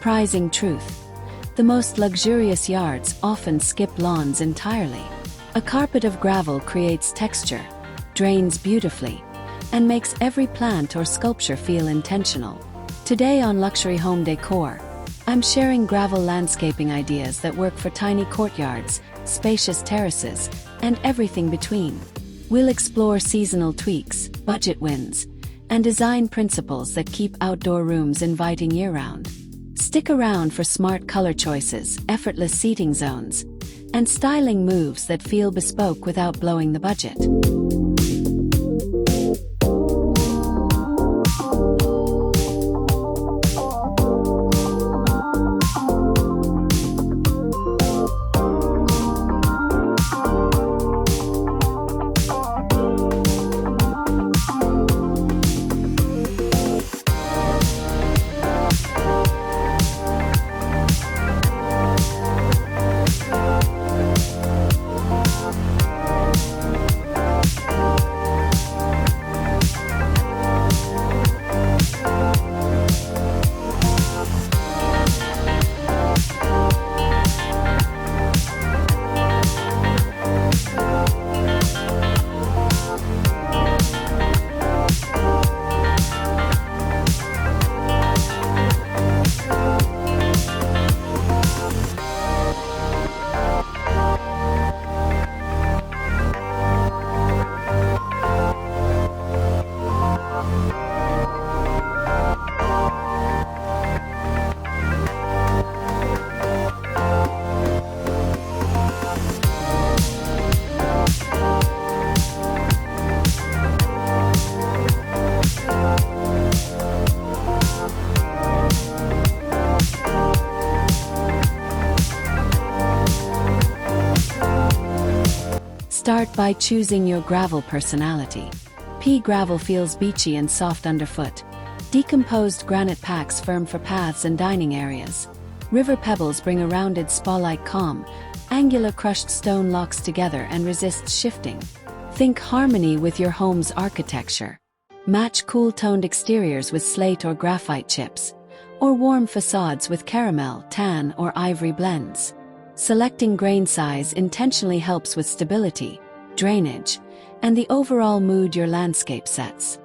surprising truth. The most luxurious yards often skip lawns entirely. A carpet of gravel creates texture, drains beautifully, and makes every plant or sculpture feel intentional. Today on Luxury Home Decor, I'm sharing gravel landscaping ideas that work for tiny courtyards, spacious terraces, and everything between. We'll explore seasonal tweaks, budget wins, and design principles that keep outdoor rooms inviting year-round. Stick around for smart color choices, effortless seating zones, and styling moves that feel bespoke without blowing the budget. Start by choosing your gravel personality. Pea gravel feels beachy and soft underfoot. Decomposed granite packs firm for paths and dining areas. River pebbles bring a rounded spa-like calm. Angular crushed stone locks together and resists shifting. Think harmony with your home's architecture. Match cool-toned exteriors with slate or graphite chips, or warm facades with caramel, tan, or ivory blends. Selecting grain size intentionally helps with stability, drainage, and the overall mood your landscape sets.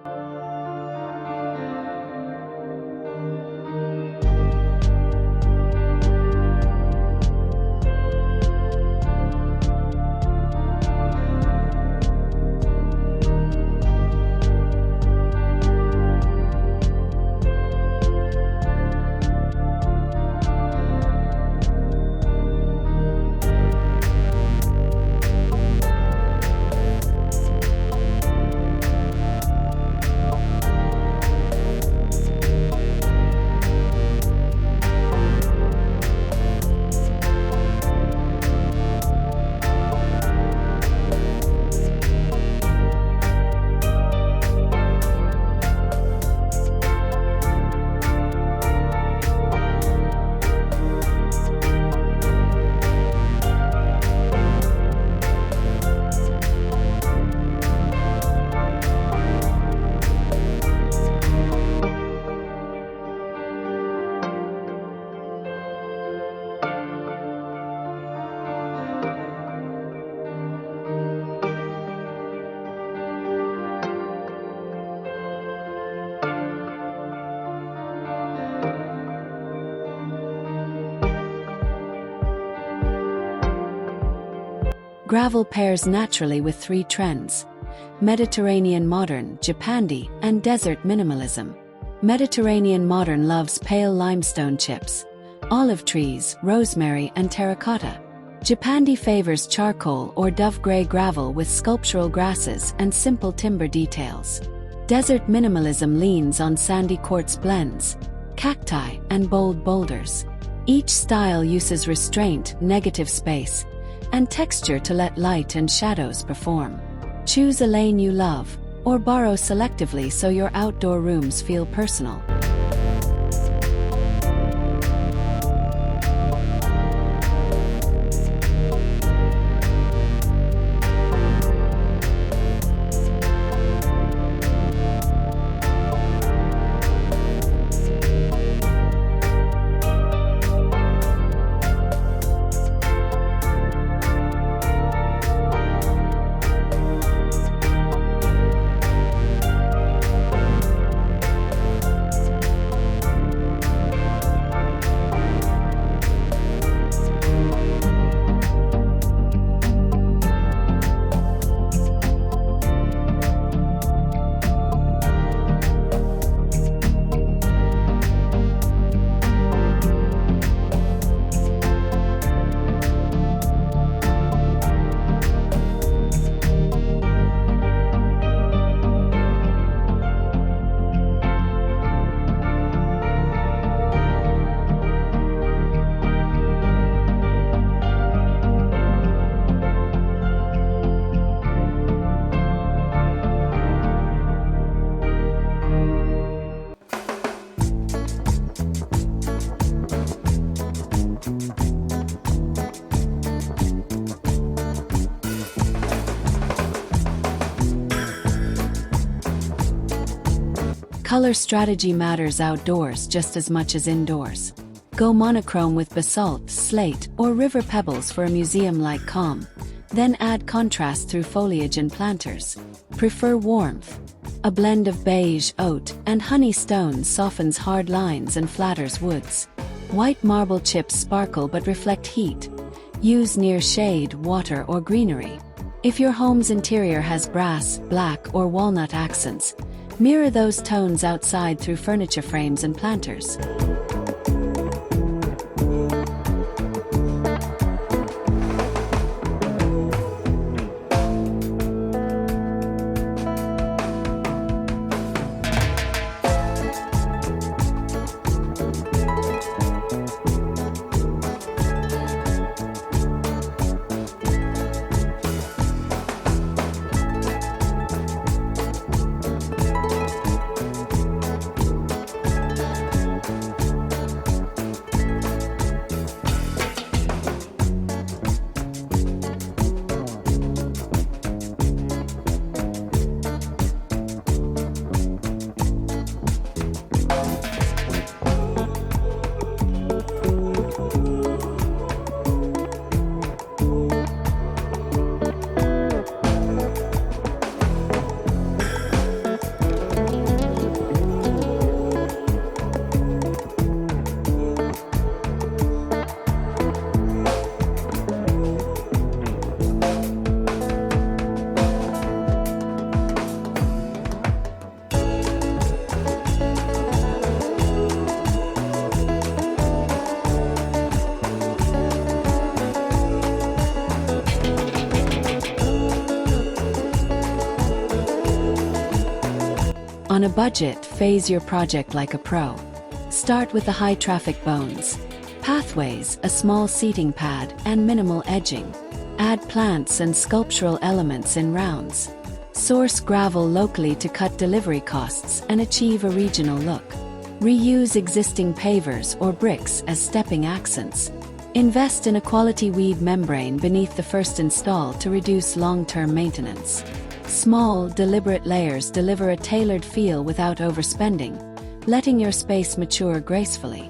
Gravel pairs naturally with three trends: Mediterranean modern, Japandi, and desert minimalism. Mediterranean modern loves pale limestone chips, olive trees, rosemary, and terracotta. Japandi favors charcoal or dove gray gravel with sculptural grasses and simple timber details. Desert minimalism leans on sandy quartz blends, cacti, and bold boulders. Each style uses restraint, negative space, and texture to let light and shadows perform. Choose a lane you love, or borrow selectively so your outdoor rooms feel personal. Color strategy matters outdoors just as much as indoors. Go monochrome with basalt, slate, or river pebbles for a museum-like calm. Then add contrast through foliage and planters. Prefer warmth. A blend of beige, oat, and honey stone softens hard lines and flatters woods. White marble chips sparkle but reflect heat. Use near shade, water, or greenery. If your home's interior has brass, black, or walnut accents, mirror those tones outside through furniture frames and planters. On a budget, phase your project like a pro. Start with the high-traffic bones. Pathways, a small seating pad, and minimal edging. Add plants and sculptural elements in rounds. Source gravel locally to cut delivery costs and achieve a regional look. Reuse existing pavers or bricks as stepping accents. Invest in a quality weed membrane beneath the first install to reduce long-term maintenance. Small, deliberate layers deliver a tailored feel without overspending, letting your space mature gracefully.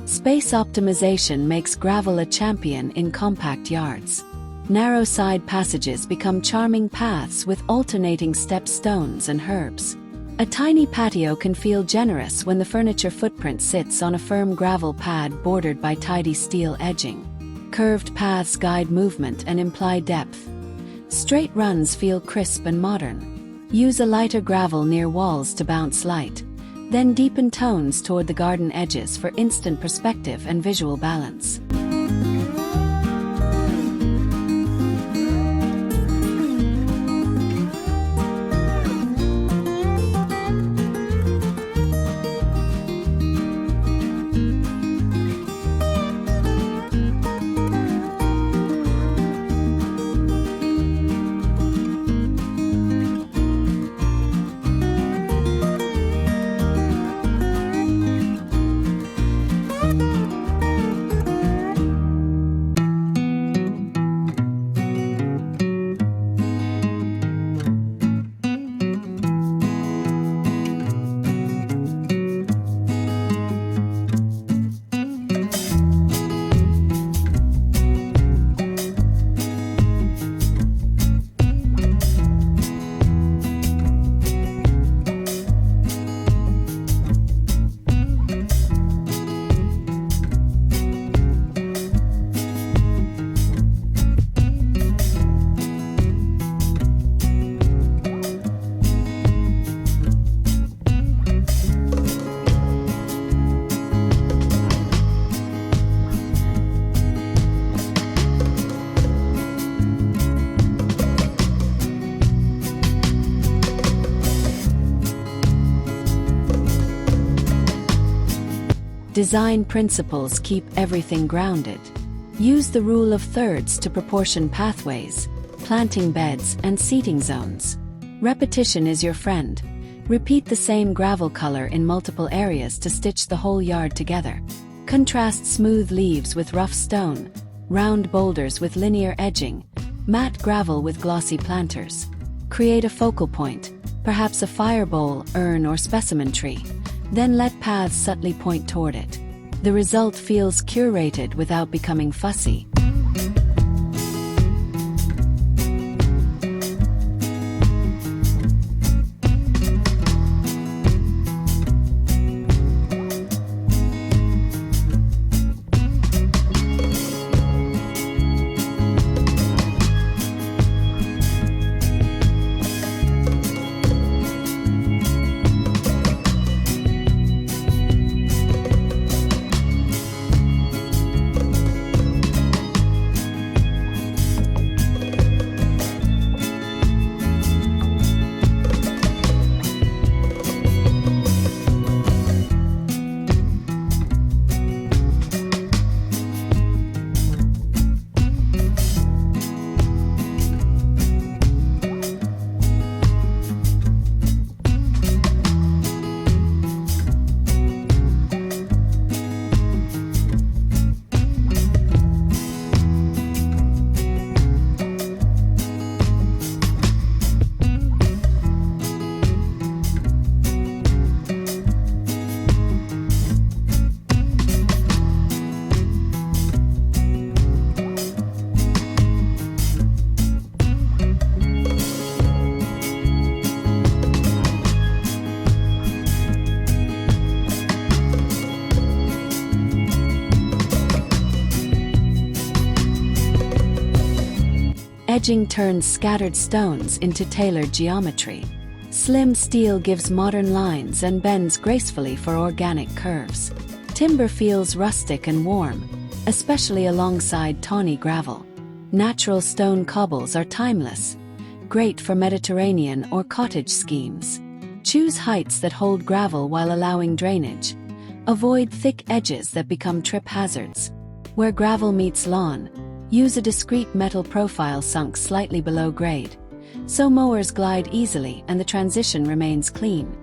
Space optimization makes gravel a champion in compact yards. Narrow side passages become charming paths with alternating step stones and herbs. A tiny patio can feel generous when the furniture footprint sits on a firm gravel pad bordered by tidy steel edging. Curved paths guide movement and imply depth. Straight runs feel crisp and modern. Use a lighter gravel near walls to bounce light. Then deepen tones toward the garden edges for instant perspective and visual balance. Design principles keep everything grounded. Use the rule of thirds to proportion pathways, planting beds, and seating zones. Repetition is your friend. Repeat the same gravel color in multiple areas to stitch the whole yard together. Contrast smooth leaves with rough stone, round boulders with linear edging, matte gravel with glossy planters. Create a focal point, perhaps a fire bowl, urn, or specimen tree. Then let paths subtly point toward it. The result feels curated without becoming fussy. Edging turns scattered stones into tailored geometry. Slim steel gives modern lines and bends gracefully for organic curves. Timber feels rustic and warm, especially alongside tawny gravel. Natural stone cobbles are timeless, great for Mediterranean or cottage schemes. Choose heights that hold gravel while allowing drainage. Avoid thick edges that become trip hazards. Where gravel meets lawn, use a discrete metal profile sunk slightly below grade, so mowers glide easily and the transition remains clean.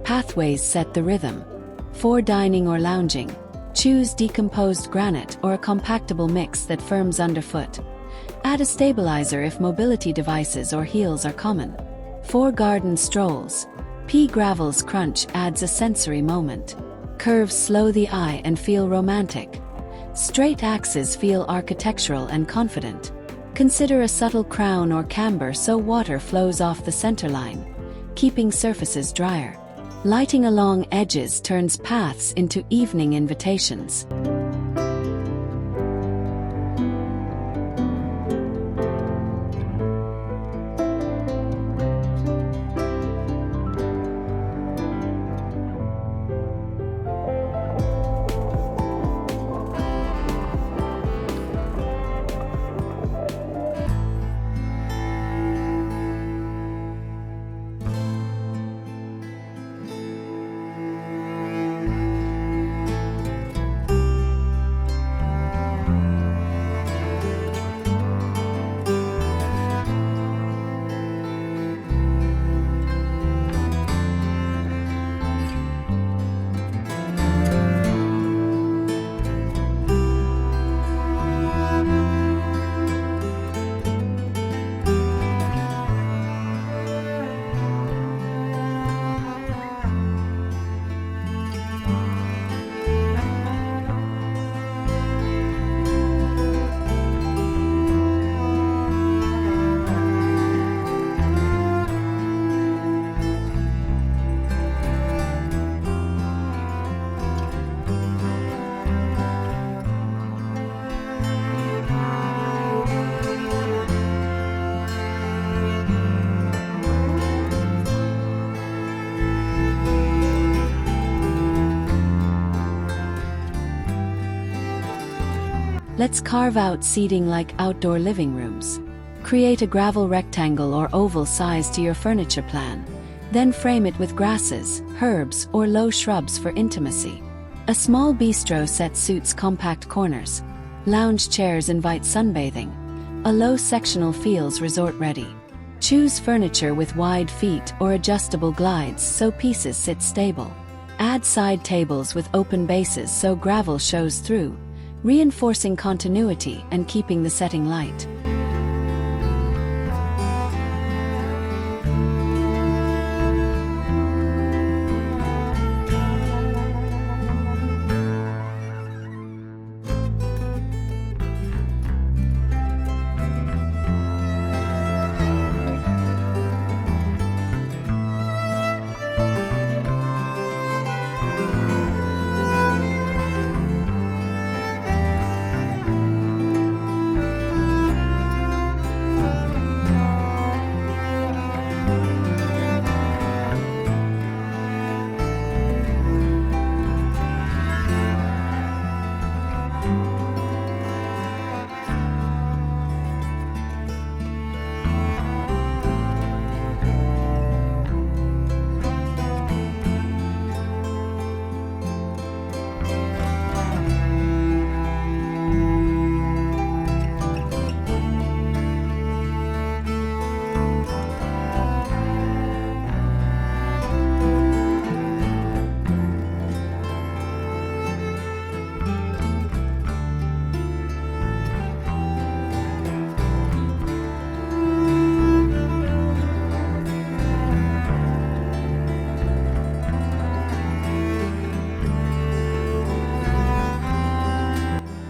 Pathways set the rhythm. For dining or lounging, choose decomposed granite or a compactable mix that firms underfoot. Add a stabilizer if mobility devices or heels are common. For garden strolls, pea gravel's crunch adds a sensory moment. Curves slow the eye and feel romantic. Straight axes feel architectural and confident. Consider a subtle crown or camber so water flows off the center line, keeping surfaces drier. Lighting along edges turns paths into evening invitations. Let's carve out seating like outdoor living rooms. Create a gravel rectangle or oval size to your furniture plan. Then frame it with grasses, herbs, or low shrubs for intimacy. A small bistro set suits compact corners. Lounge chairs invite sunbathing. A low sectional feels resort-ready. Choose furniture with wide feet or adjustable glides so pieces sit stable. Add side tables with open bases so gravel shows through, reinforcing continuity and keeping the setting light.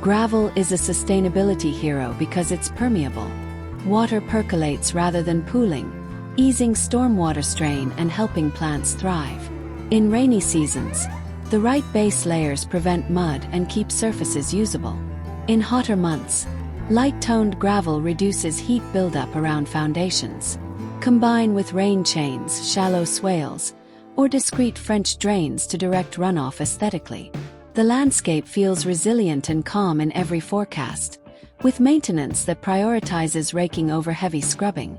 Gravel is a sustainability hero because it's permeable. Water percolates rather than pooling, easing stormwater strain and helping plants thrive. In rainy seasons, the right base layers prevent mud and keep surfaces usable. In hotter months, light-toned gravel reduces heat buildup around foundations. Combine with rain chains, shallow swales, or discrete French drains to direct runoff aesthetically. The landscape feels resilient and calm in every forecast, with maintenance that prioritizes raking over heavy scrubbing.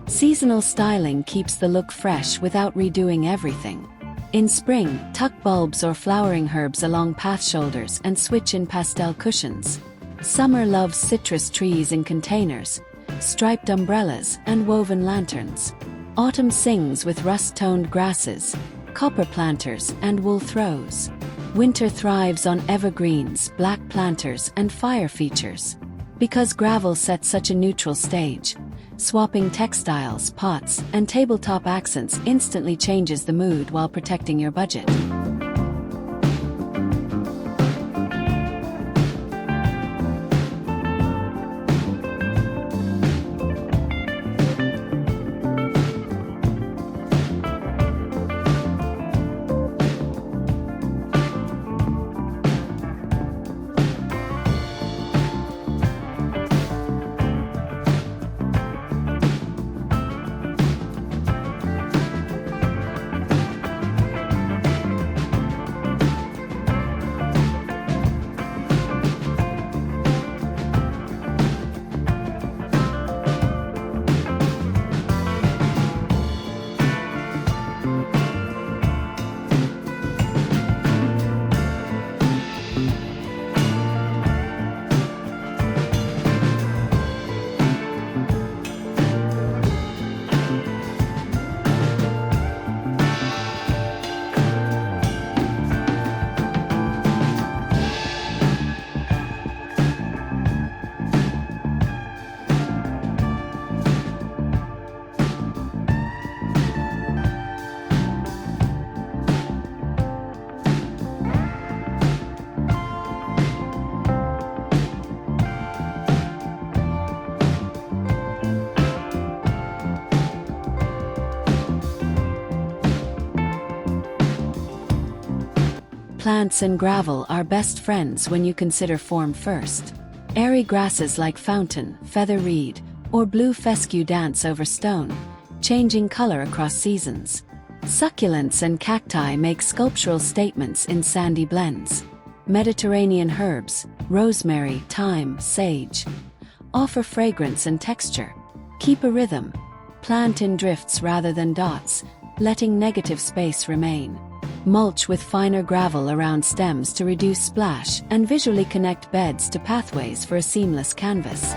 Seasonal styling keeps the look fresh without redoing everything. In spring, tuck bulbs or flowering herbs along path shoulders and switch in pastel cushions. Summer loves citrus trees in containers, striped umbrellas, and woven lanterns. Autumn sings with rust-toned grasses, copper planters, and wool throws. Winter thrives on evergreens, black planters, and fire features. Because gravel sets such a neutral stage, swapping textiles, pots, and tabletop accents instantly changes the mood while protecting your budget. Plants and gravel are best friends when you consider form first. Airy grasses like fountain, feather reed, or blue fescue dance over stone, changing color across seasons. Succulents and cacti make sculptural statements in sandy blends. Mediterranean herbs, rosemary, thyme, sage, offer fragrance and texture. Keep a rhythm. Plant in drifts rather than dots, letting negative space remain. Mulch with finer gravel around stems to reduce splash and visually connect beds to pathways for a seamless canvas.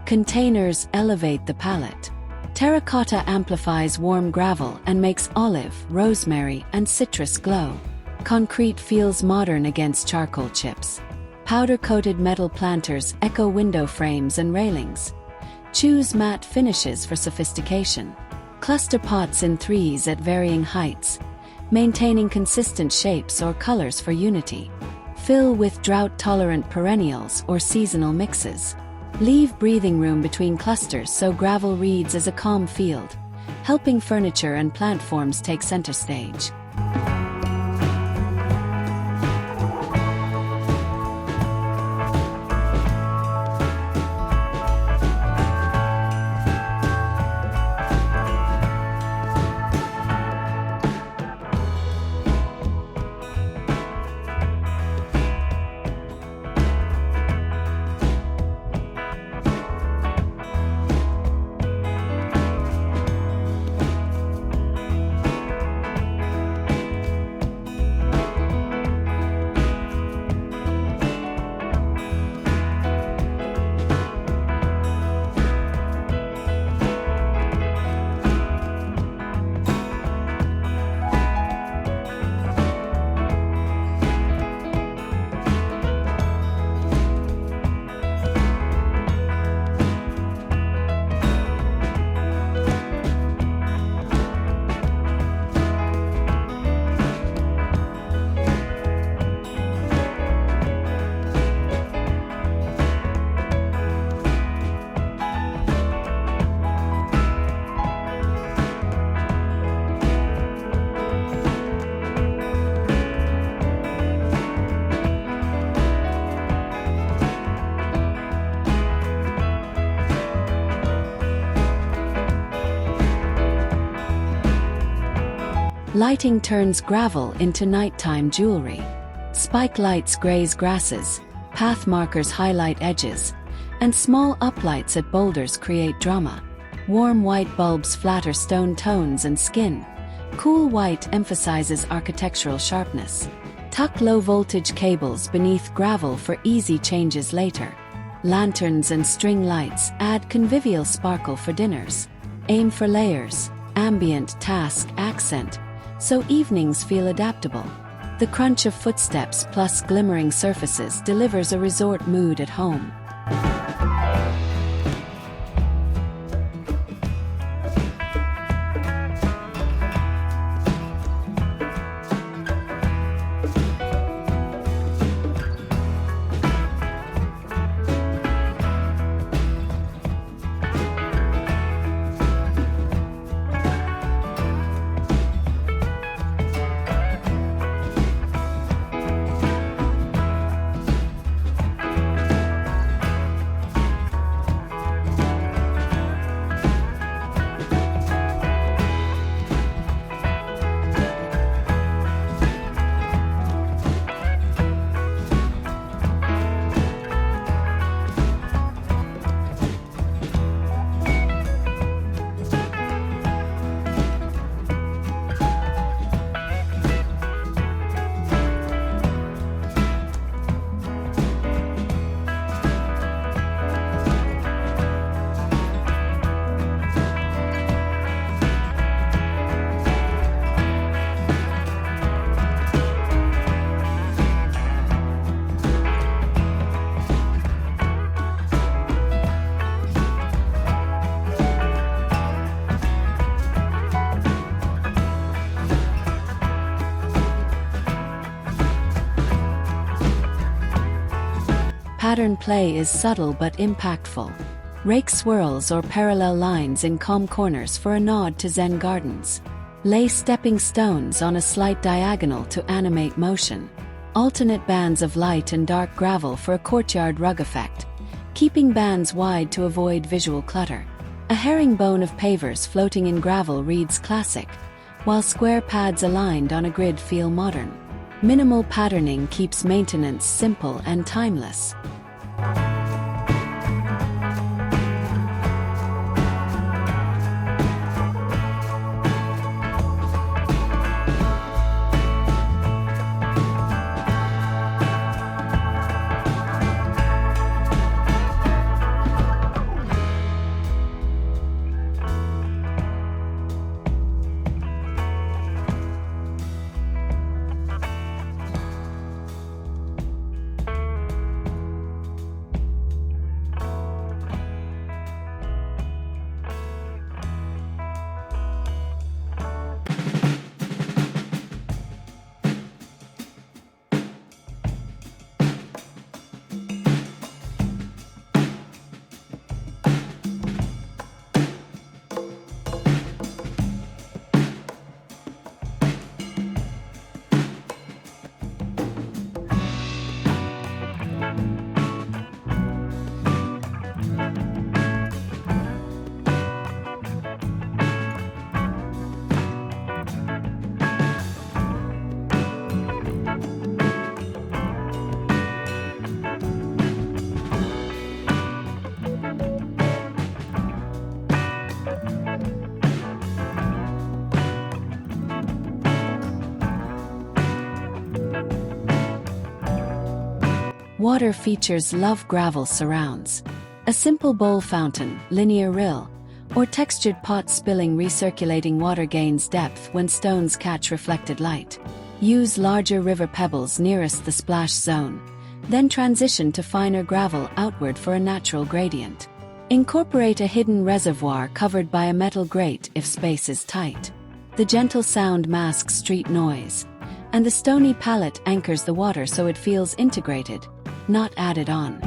Containers elevate the palette. Terracotta amplifies warm gravel and makes olive, rosemary, and citrus glow. Concrete feels modern against charcoal chips. Powder-coated metal planters echo window frames and railings. Choose matte finishes for sophistication. Cluster pots in threes at varying heights, maintaining consistent shapes or colors for unity. Fill with drought-tolerant perennials or seasonal mixes. Leave breathing room between clusters so gravel reads as a calm field, helping furniture and plant forms take center stage. Lighting turns gravel into nighttime jewelry. Spike lights graze grasses, path markers highlight edges, and small uplights at boulders create drama. Warm white bulbs flatter stone tones and skin. Cool white emphasizes architectural sharpness. Tuck low-voltage cables beneath gravel for easy changes later. Lanterns and string lights add convivial sparkle for dinners. Aim for layers, ambient, task, accent, so evenings feel adaptable. The crunch of footsteps plus glimmering surfaces delivers a resort mood at home. pattern play is subtle but impactful. Rake swirls or parallel lines in calm corners for a nod to Zen gardens. Lay stepping stones on a slight diagonal to animate motion. Alternate bands of light and dark gravel for a courtyard rug effect, keeping bands wide to avoid visual clutter. A herringbone of pavers floating in gravel reads classic, while square pads aligned on a grid feel modern. Minimal patterning keeps maintenance simple and timeless. Water features love gravel surrounds. A simple bowl fountain, linear rill, or textured pot spilling recirculating water gains depth when stones catch reflected light. Use larger river pebbles nearest the splash zone, then transition to finer gravel outward for a natural gradient. Incorporate a hidden reservoir covered by a metal grate if space is tight. The gentle sound masks street noise, and the stony palette anchors the water so it feels integrated, not added on.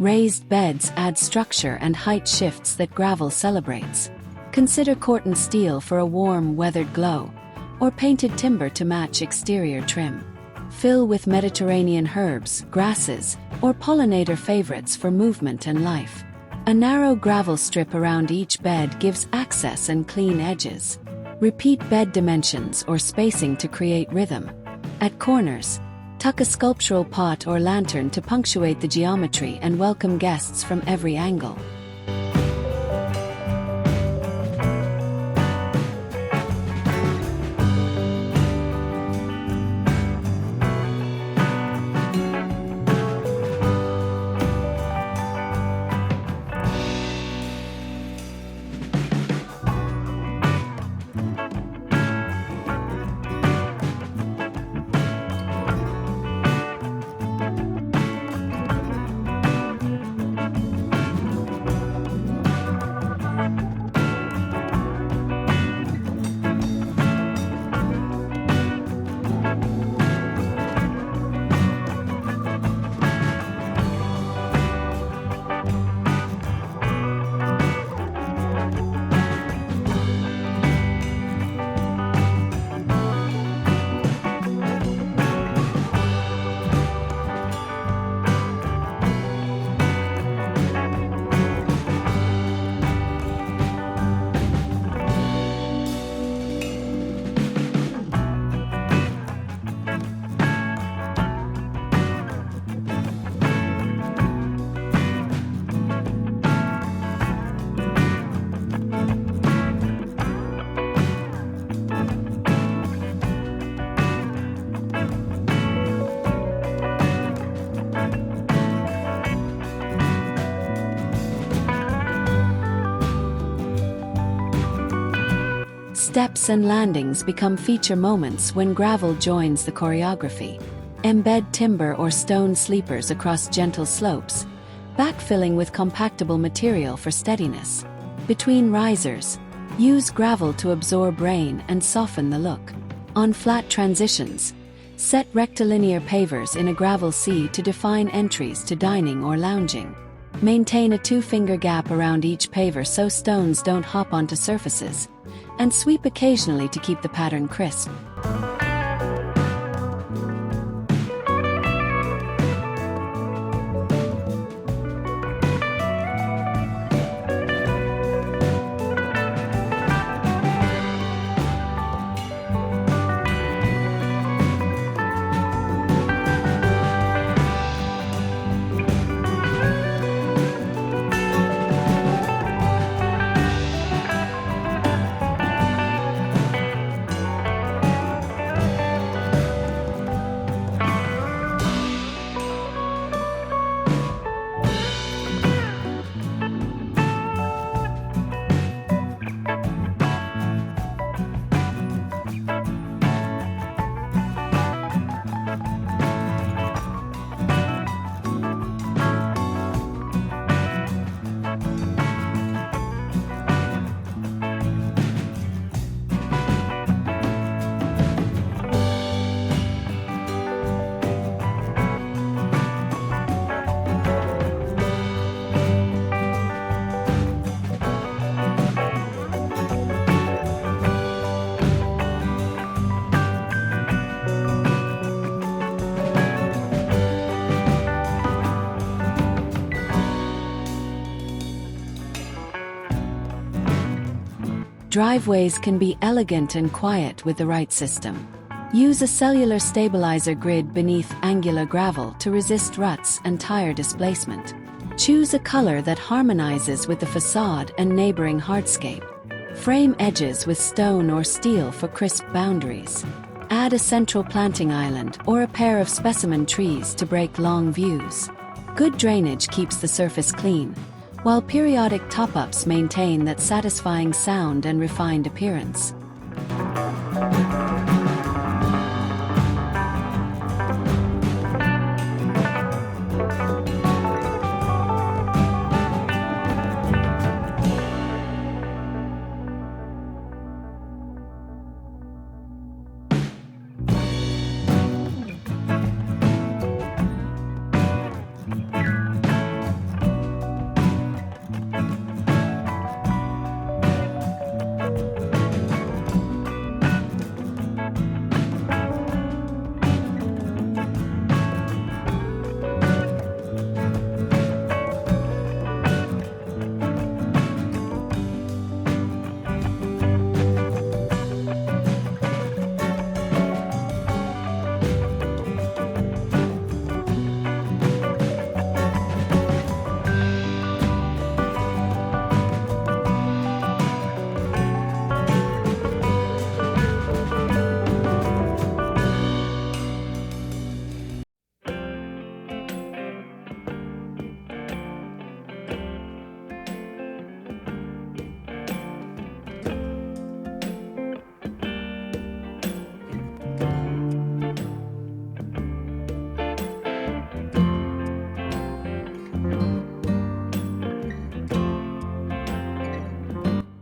Raised beds add structure and height shifts that gravel celebrates. Consider corten steel for a warm, weathered glow, or painted timber to match exterior trim. Fill with Mediterranean herbs, grasses, or pollinator favorites for movement and life. A narrow gravel strip around each bed gives access and clean edges. Repeat bed dimensions or spacing to create rhythm. At corners, tuck a sculptural pot or lantern to punctuate the geometry and welcome guests from every angle. Steps and landings become feature moments when gravel joins the choreography. Embed timber or stone sleepers across gentle slopes, backfilling with compactable material for steadiness. Between risers, use gravel to absorb rain and soften the look. On flat transitions, set rectilinear pavers in a gravel sea to define entries to dining or lounging. Maintain a 2-finger gap around each paver so stones don't hop onto surfaces, and sweep occasionally to keep the pattern crisp. Driveways can be elegant and quiet with the right system. Use a cellular stabilizer grid beneath angular gravel to resist ruts and tire displacement. Choose a color that harmonizes with the facade and neighboring hardscape. Frame edges with stone or steel for crisp boundaries. Add a central planting island or a pair of specimen trees to break long views. Good drainage keeps the surface clean, while periodic top-ups maintain that satisfying sound and refined appearance.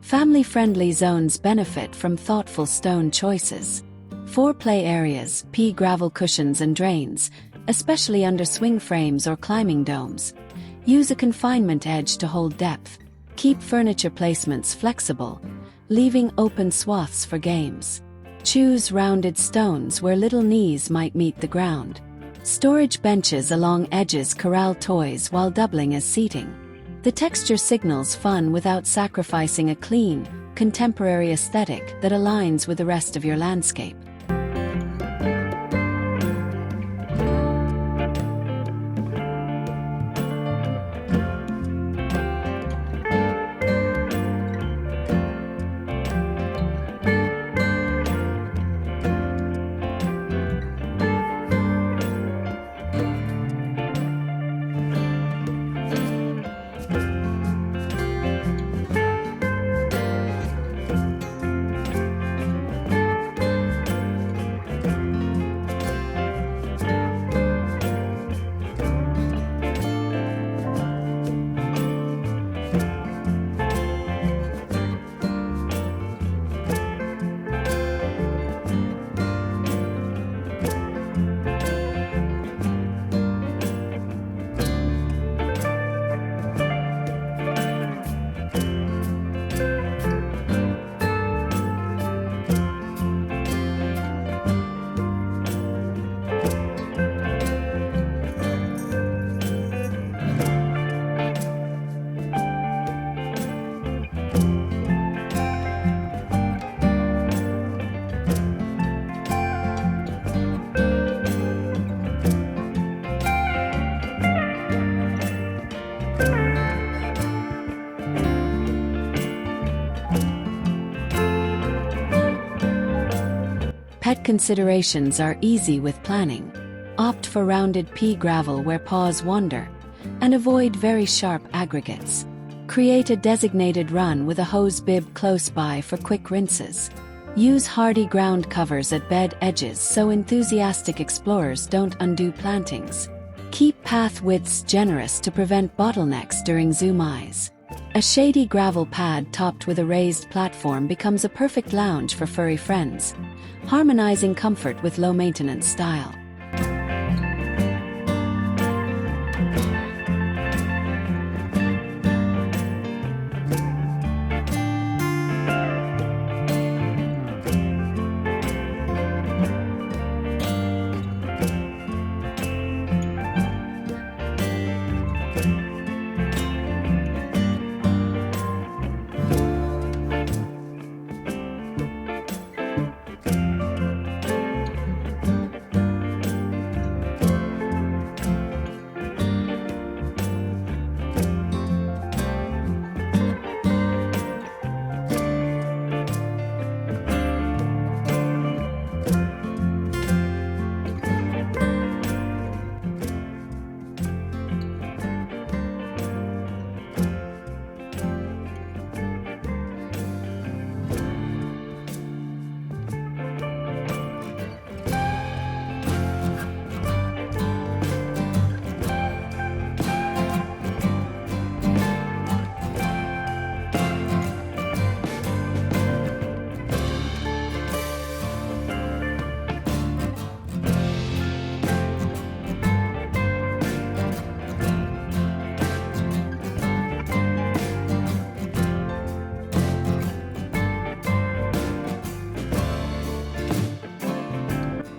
Family-friendly zones benefit from thoughtful stone choices. 4 play areas, pea gravel cushions and drains, especially under swing frames or climbing domes. Use a confinement edge to hold depth. Keep furniture placements flexible, leaving open swaths for games. Choose rounded stones where little knees might meet the ground. Storage benches along edges corral toys while doubling as seating. The texture signals fun without sacrificing a clean, contemporary aesthetic that aligns with the rest of your landscape. Pet considerations are easy with planning. Opt for rounded pea gravel where paws wander, and avoid very sharp aggregates. Create a designated run with a hose bib close by for quick rinses. Use hardy ground covers at bed edges so enthusiastic explorers don't undo plantings. Keep path widths generous to prevent bottlenecks during zoom eyes. A shady gravel pad topped with a raised platform becomes a perfect lounge for furry friends, harmonizing comfort with low-maintenance style.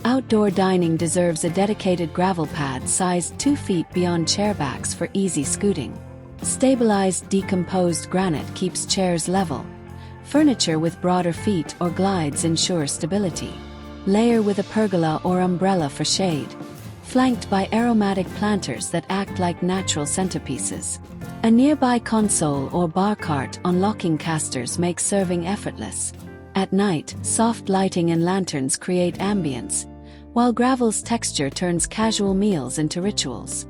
Outdoor dining deserves a dedicated gravel pad sized 2 feet beyond chairbacks for easy scooting. Stabilized decomposed granite keeps chairs level. Furniture with broader feet or glides ensure stability. Layer with a pergola or umbrella for shade, flanked by aromatic planters that act like natural centerpieces. A nearby console or bar cart on locking casters makes serving effortless. At night, soft lighting and lanterns create ambience, while gravel's texture turns casual meals into rituals.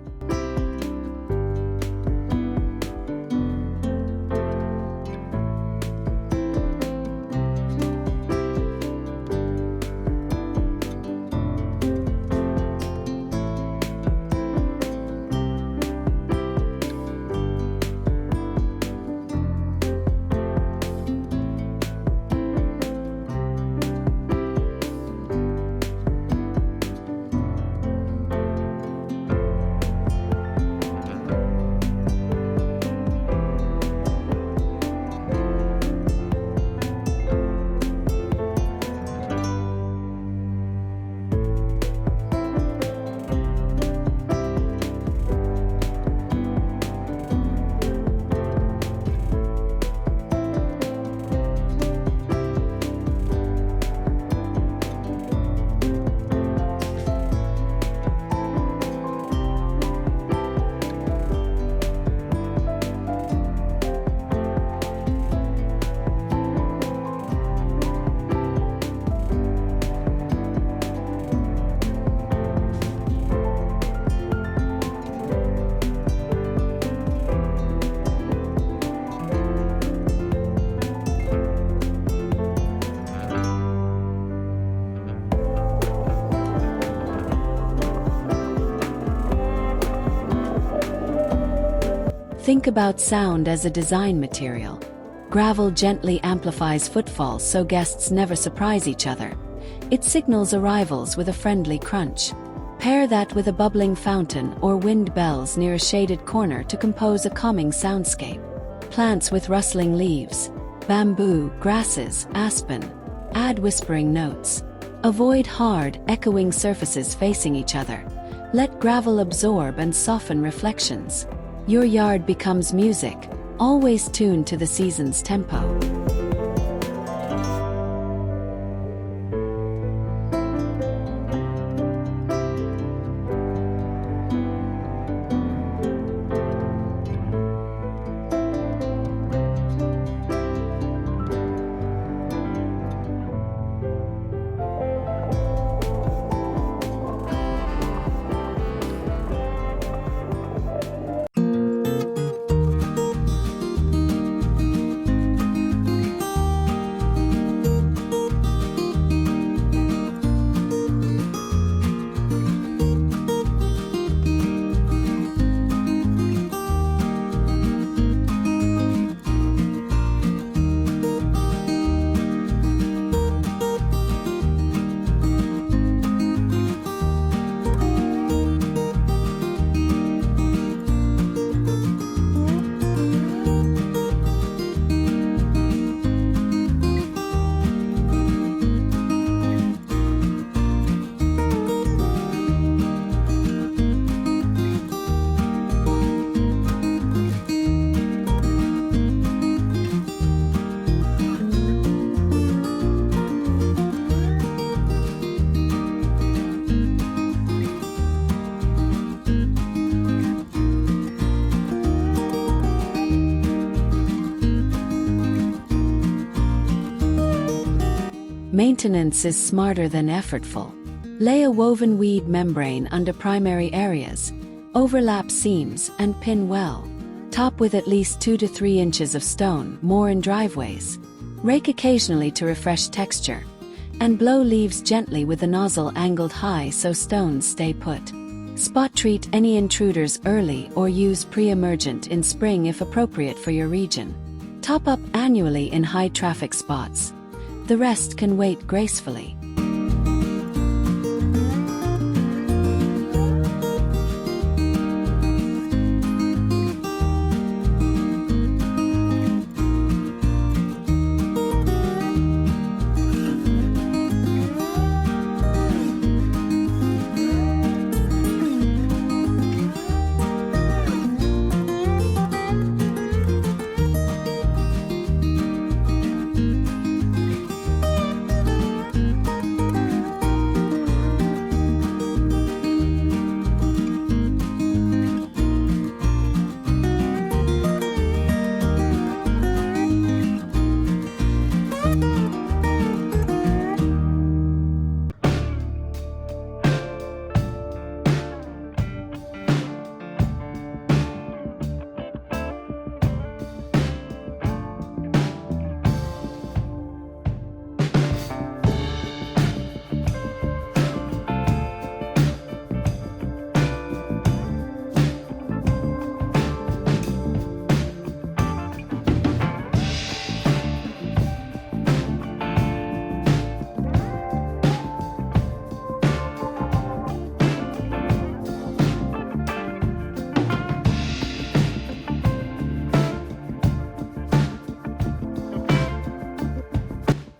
Think about sound as a design material. Gravel gently amplifies footfalls so guests never surprise each other. It signals arrivals with a friendly crunch. Pair that with a bubbling fountain or wind bells near a shaded corner to compose a calming soundscape. Plants with rustling leaves, bamboo, grasses, aspen, add whispering notes. Avoid hard, echoing surfaces facing each other. Let gravel absorb and soften reflections. Your yard becomes music, always tuned to the season's tempo. Maintenance is smarter than effortful. Lay a woven weed membrane under primary areas, overlap seams, and pin well. Top with at least 2 to 3 inches of stone, more in driveways. Rake occasionally to refresh texture, and blow leaves gently with the nozzle angled high so stones stay put. Spot treat any intruders early or use pre-emergent in spring if appropriate for your region. Top up annually in high traffic spots. The rest can wait gracefully.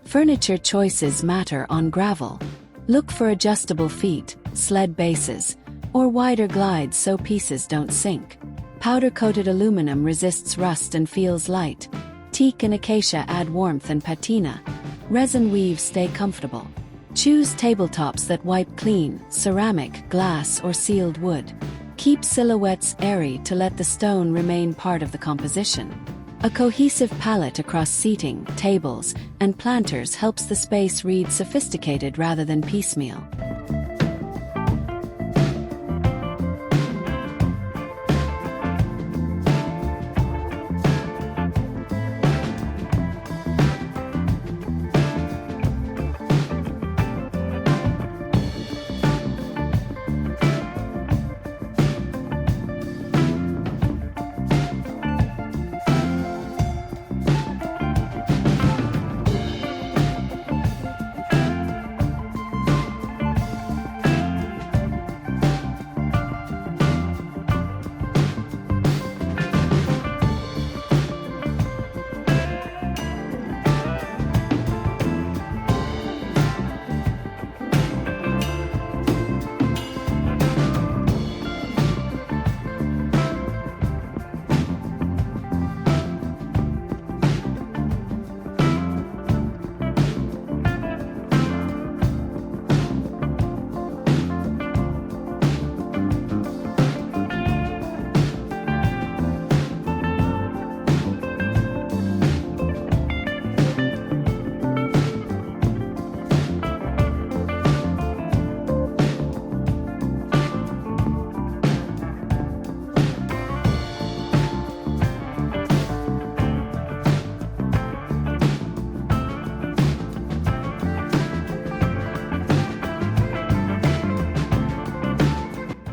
Furniture choices matter on gravel. Look for adjustable feet, sled bases, or wider glides so pieces don't sink. Powder-coated aluminum resists rust and feels light. Teak and acacia add warmth and patina. Resin weaves stay comfortable. Choose tabletops that wipe clean, ceramic, glass, or sealed wood. Keep silhouettes airy to let the stone remain part of the composition. A cohesive palette across seating, tables, and planters helps the space read sophisticated rather than piecemeal.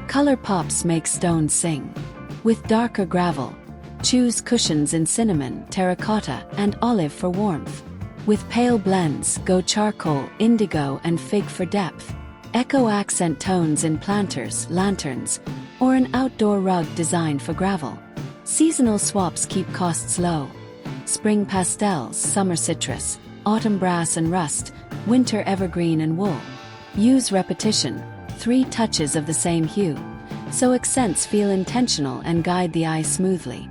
Color pops make stone sing. With darker gravel, choose cushions in cinnamon, terracotta, and olive for warmth. With pale blends, go charcoal, indigo, and fig for depth. Echo accent tones in planters, lanterns, or an outdoor rug designed for gravel. Seasonal swaps keep costs low. Spring pastels, summer citrus, autumn brass and rust, winter evergreen and wool. Use repetition, 3 touches of the same hue, so accents feel intentional and guide the eye smoothly.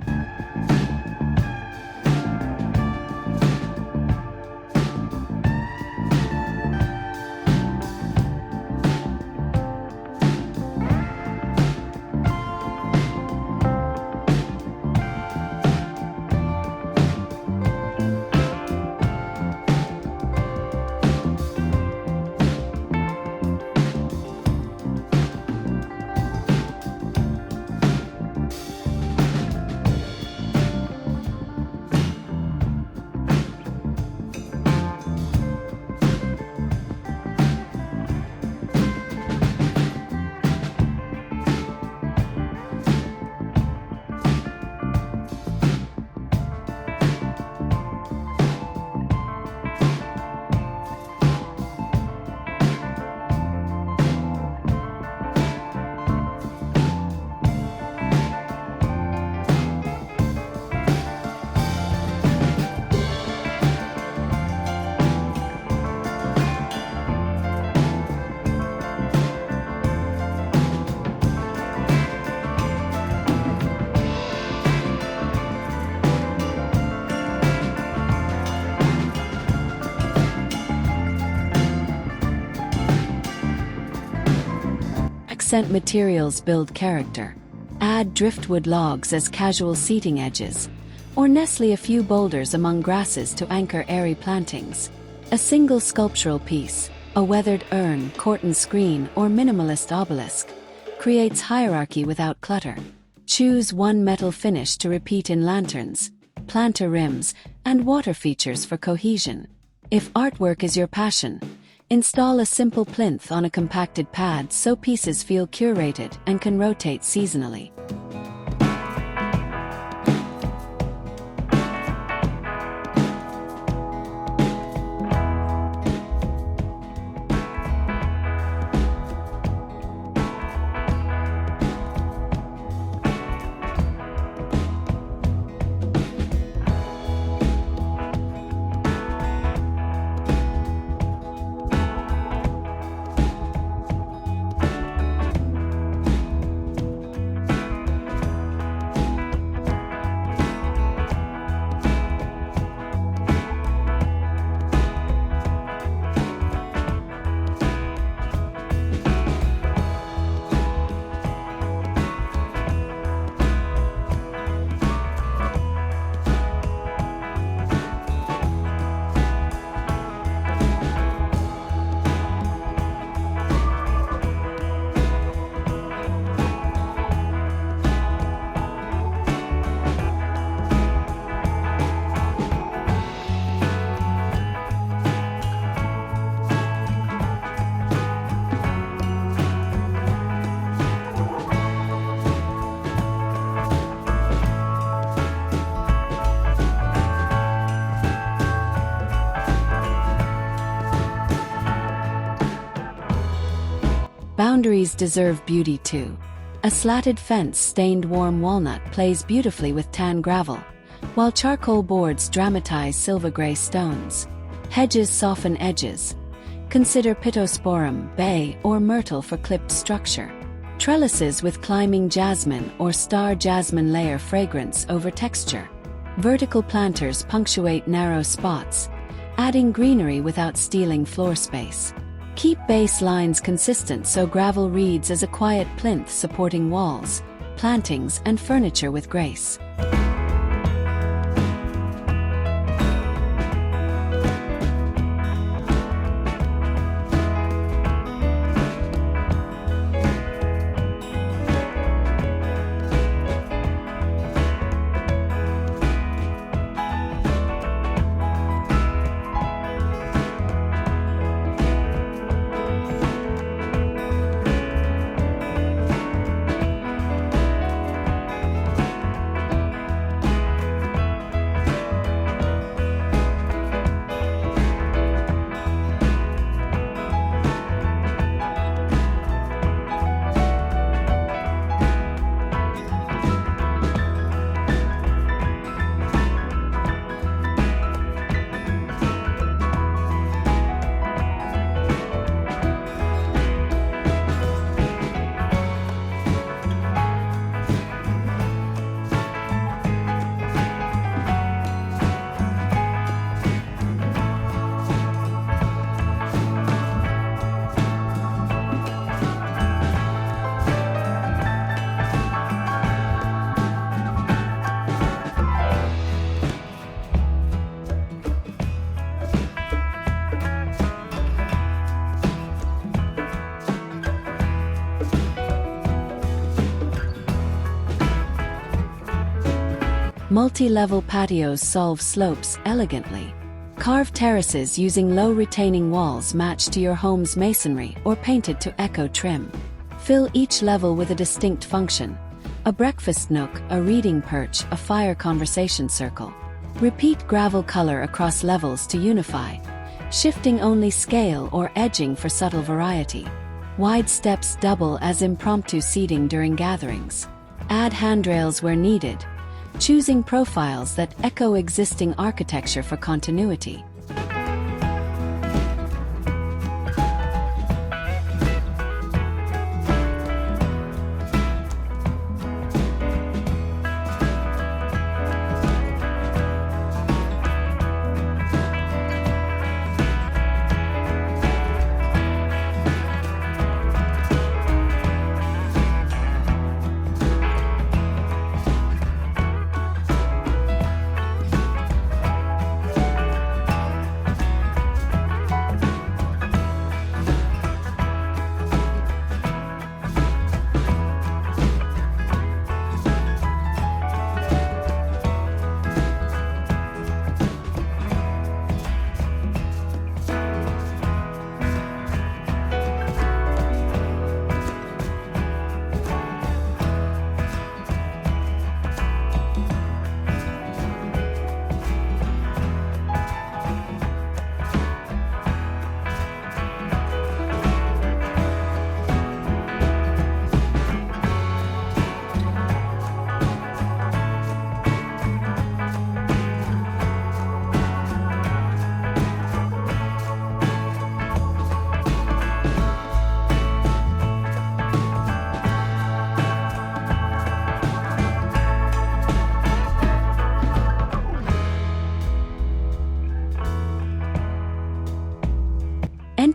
Accent materials build character. Add driftwood logs as casual seating edges, or nestle a few boulders among grasses to anchor airy plantings. A single sculptural piece, a weathered urn, corten screen, or minimalist obelisk, creates hierarchy without clutter. Choose one metal finish to repeat in lanterns, planter rims, and water features for cohesion. If artwork is your passion, install a simple plinth on a compacted pad so pieces feel curated and can rotate seasonally. Boundaries deserve beauty too. A slatted fence stained warm walnut plays beautifully with tan gravel, while charcoal boards dramatize silver-gray stones. Hedges soften edges. Consider pittosporum, bay, or myrtle for clipped structure. Trellises with climbing jasmine or star jasmine layer fragrance over texture. Vertical planters punctuate narrow spots, adding greenery without stealing floor space. Keep base lines consistent so gravel reads as a quiet plinth supporting walls, plantings, and furniture with grace. Multi-level patios solve slopes elegantly. Carved terraces using low retaining walls matched to your home's masonry or painted to echo trim. Fill each level with a distinct function. A breakfast nook, a reading perch, a fire conversation circle. Repeat gravel color across levels to unify, shifting only scale or edging for subtle variety. Wide steps double as impromptu seating during gatherings. Add handrails where needed, choosing profiles that echo existing architecture for continuity.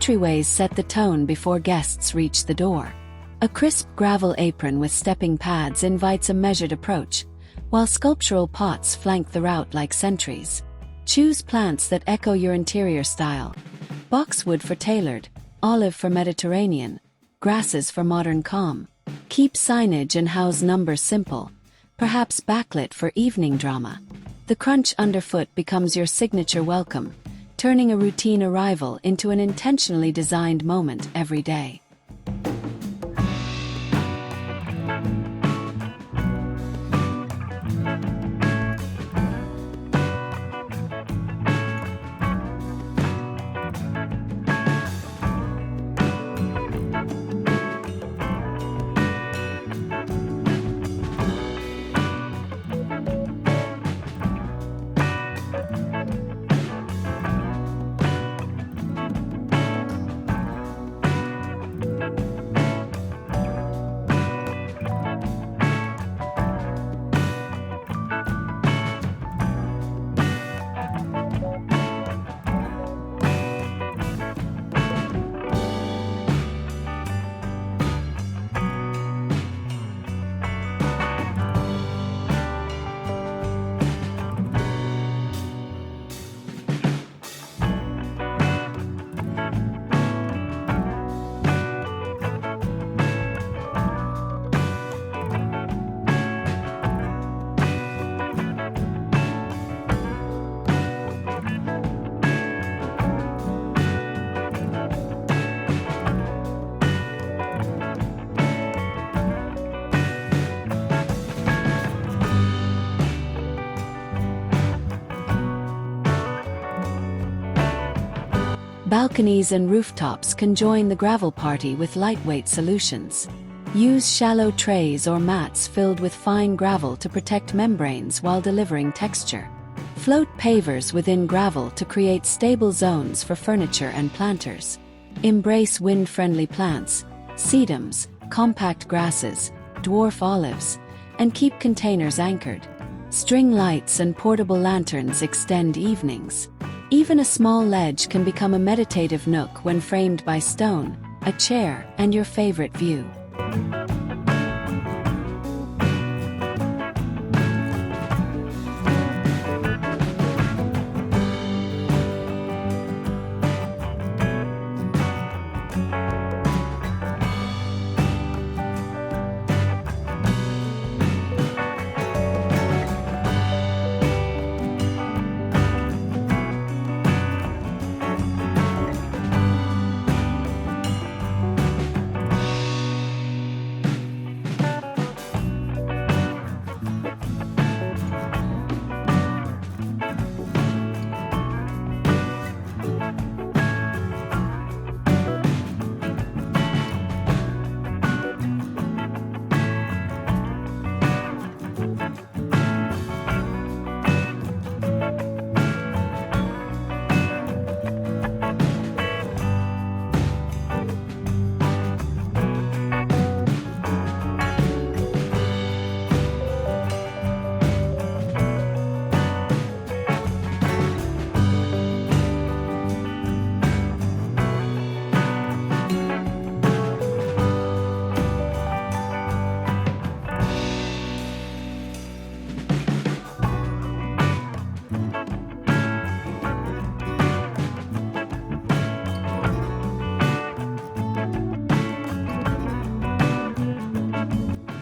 Entryways set the tone before guests reach the door. A crisp gravel apron with stepping pads invites a measured approach, while sculptural pots flank the route like sentries. Choose plants that echo your interior style. Boxwood for tailored, olive for Mediterranean, grasses for modern calm. Keep signage and house numbers simple, perhaps backlit for evening drama. The crunch underfoot becomes your signature welcome, turning a routine arrival into an intentionally designed moment every day. Balconies and rooftops can join the gravel party with lightweight solutions. Use shallow trays or mats filled with fine gravel to protect membranes while delivering texture. Float pavers within gravel to create stable zones for furniture and planters. Embrace wind-friendly plants, sedums, compact grasses, dwarf olives, and keep containers anchored. String lights and portable lanterns extend evenings. Even a small ledge can become a meditative nook when framed by stone, a chair, and your favorite view.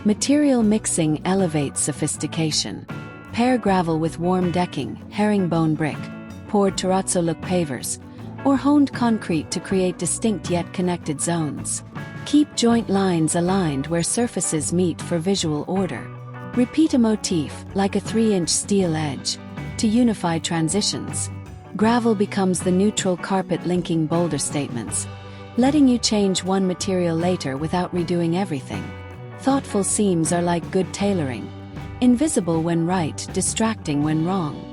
Material mixing elevates sophistication. Pair gravel with warm decking, herringbone brick, poured terrazzo-look pavers, or honed concrete to create distinct yet connected zones. Keep joint lines aligned where surfaces meet for visual order. Repeat a motif, like a 3-inch steel edge, to unify transitions. Gravel becomes the neutral carpet linking boulder statements, letting you change one material later without redoing everything. Thoughtful seams are like good tailoring, invisible when right, distracting when wrong.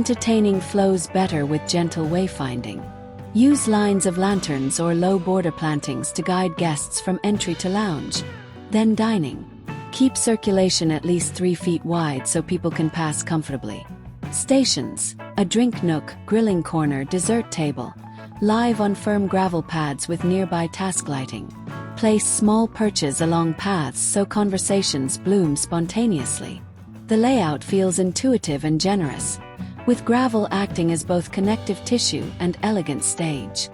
Entertaining flows better with gentle wayfinding. Use lines of lanterns or low border plantings to guide guests from entry to lounge. Then dining. Keep circulation at least 3 feet wide so people can pass comfortably. Stations. A drink nook, grilling corner, dessert table. Live on firm gravel pads with nearby task lighting. Place small perches along paths so conversations bloom spontaneously. The layout feels intuitive and generous, with gravel acting as both connective tissue and elegant stage.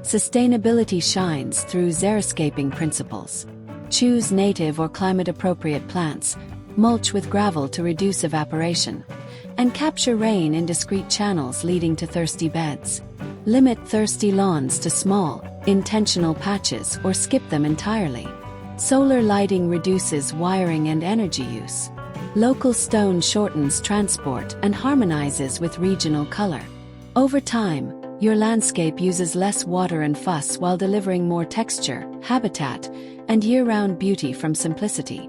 Sustainability shines through xeriscaping principles. Choose native or climate-appropriate plants, mulch with gravel to reduce evaporation, and capture rain in discrete channels leading to thirsty beds. Limit thirsty lawns to small, intentional patches or skip them entirely. Solar lighting reduces wiring and energy use. Local stone shortens transport and harmonizes with regional color. Over time, your landscape uses less water and fuss while delivering more texture, habitat, and year-round beauty from simplicity.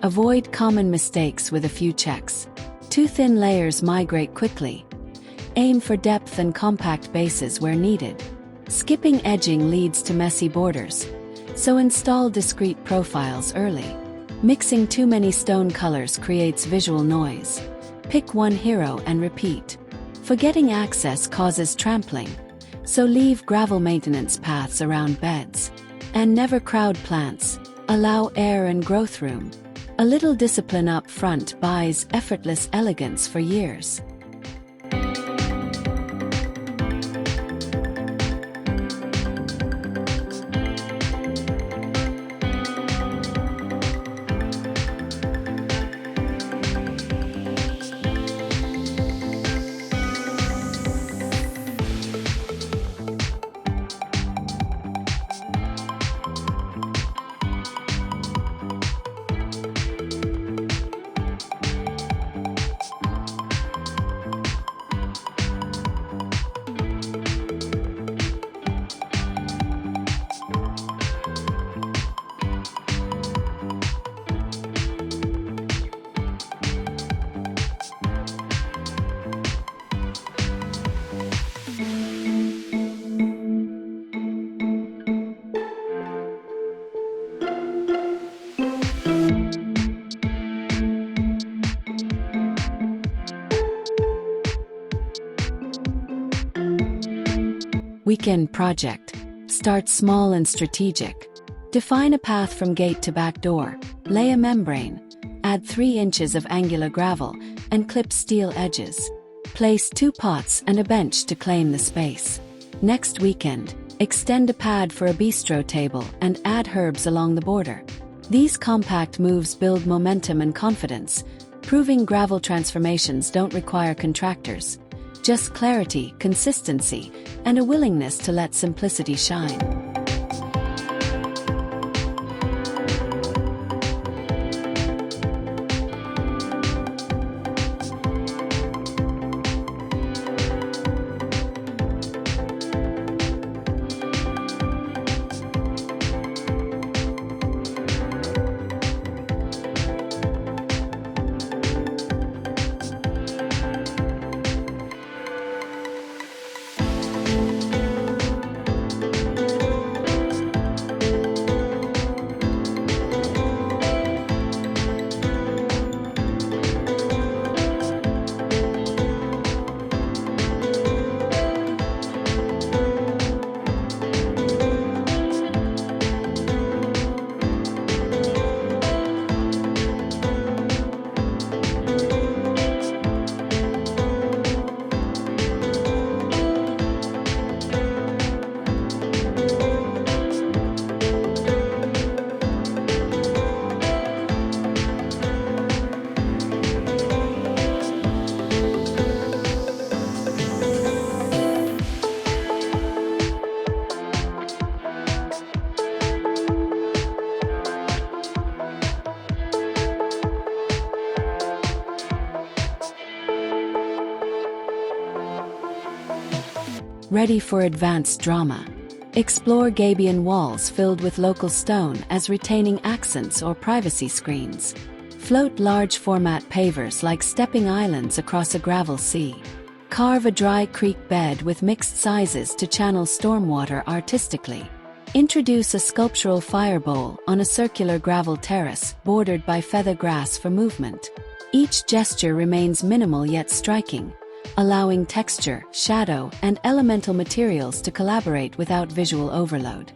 Avoid common mistakes with a few checks. Too thin layers migrate quickly. Aim for depth and compact bases where needed. Skipping edging leads to messy borders, so install discrete profiles early. Mixing too many stone colors creates visual noise. Pick one hero and repeat. Forgetting access causes trampling, so leave gravel maintenance paths around beds. And never crowd plants. Allow air and growth room. A little discipline up front buys effortless elegance for years. Weekend project. Start small and strategic. Define a path from gate to back door. Lay a membrane. Add 3 inches of angular gravel and clip steel edges. Place 2 pots and a bench to claim the space. Next weekend, extend a pad for a bistro table and add herbs along the border. These compact moves build momentum and confidence, proving gravel transformations don't require contractors. Just clarity, consistency, and a willingness to let simplicity shine. Ready for advanced drama. Explore gabion walls filled with local stone as retaining accents or privacy screens. Float large format pavers like stepping islands across a gravel sea. Carve a dry creek bed with mixed sizes to channel stormwater artistically. Introduce a sculptural fire bowl on a circular gravel terrace bordered by feather grass for movement. Each gesture remains minimal yet striking, allowing texture, shadow, and elemental materials to collaborate without visual overload.